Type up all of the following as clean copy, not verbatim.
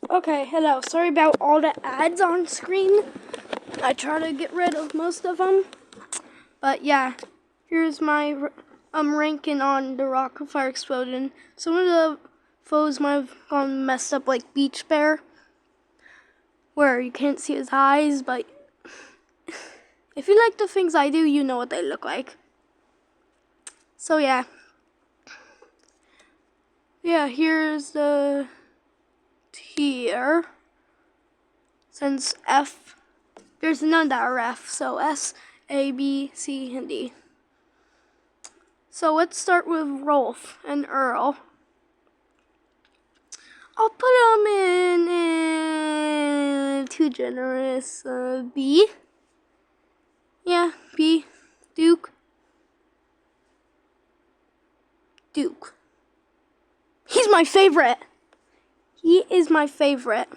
Okay, hello. Sorry about all the ads on screen. I try to get rid of most of them. But yeah, here's my ranking on the Afire explosion. Some of the foes might have gone messed up, like Beach Bear, where you can't see his eyes, but if you like the things I do, you know what they look like. So yeah. Yeah, here's the tier. Since F, there's none that are F, so S, A, B, C, and D. So let's start with Rolf and Earl. I'll put them in too generous, B. Yeah, B. Duke. He's my favorite. He is my favorite.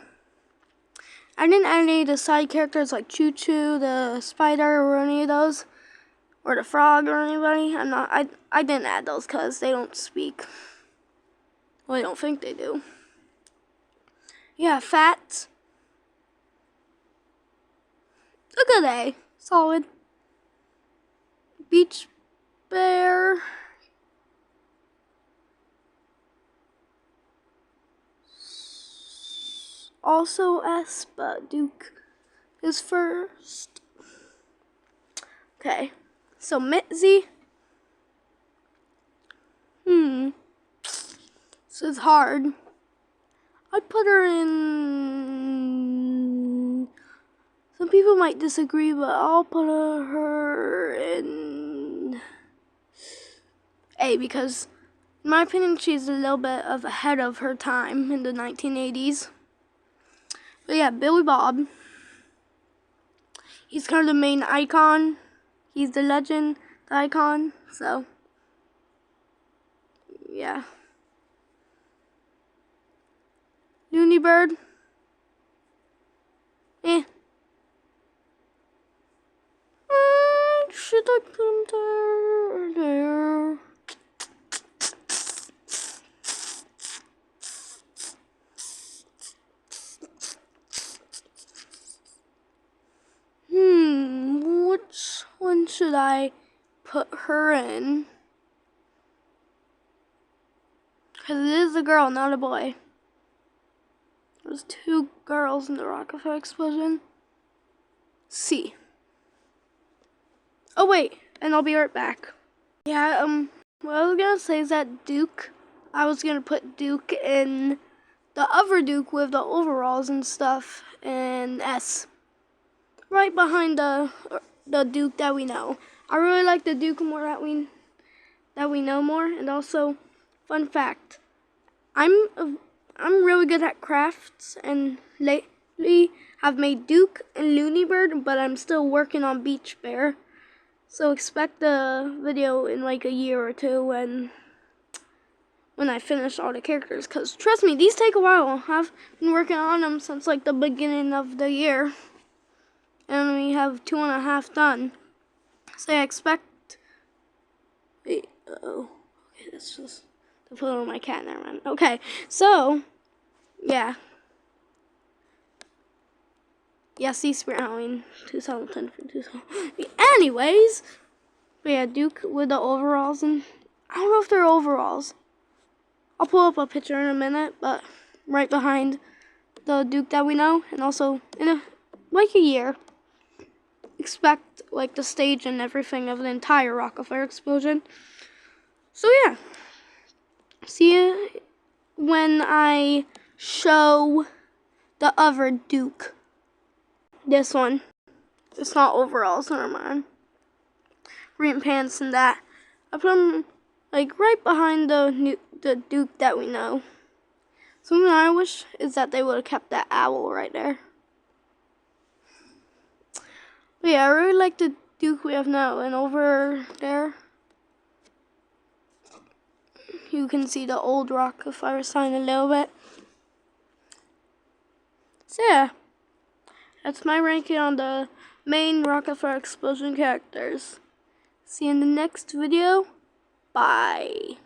I didn't add any of the side characters like Choo Choo, the spider, or any of those, or the frog, or anybody. I didn't add those because they don't speak. Well, I don't think they do. Yeah, Fats. A good A. Solid. Beach Bear. Also S, but Duke is first. Okay. So Mitzi. This is hard. I'd put her in. Some people might disagree, but I'll put her in A because, in my opinion, she's a little bit ahead of her time in the 1980s. But yeah, Billy Bob. He's kind of the main icon. He's the legend, the icon. So, yeah. Looney Bird. Should I put him there or there? Which one should I put her in? Because it is a girl, not a boy. There's two girls in the Afire explosion. C. Oh wait, and I'll be right back. Yeah, what I was gonna say is that Duke, I was gonna put Duke in the other Duke with the overalls and stuff in S. Right behind the Duke that we know. I really like the Duke more that we know more. And also, fun fact, I'm really good at crafts, and lately I've made Duke and Looney Bird, but I'm still working on Beach Bear. So expect the video in like a year or two when I finish all the characters. Cause trust me, these take a while. I've been working on them since like the beginning of the year. And we have 2.5 done. So I expect. Wait, okay, that's just to put on my cat. Never mind. Okay, so yeah, Sea Spirit Halloween 2010 for 2000. Anyways, but yeah, Duke with the overalls, and I don't know if they're overalls. I'll pull up a picture in a minute, but right behind the Duke that we know, and also in like a year. Expect like the stage and everything of the entire Afire explosion. So yeah, see you when I show the other Duke. This one. It's not overalls, never mind. Green pants and that. I put them like right behind the Duke that we know. Something I wish is that they would have kept that owl right there. But yeah, I really like the Duke we have now, and over there, you can see the old Afire sign a little bit. So yeah, that's my ranking on the main Afire explosion characters. See you in the next video. Bye.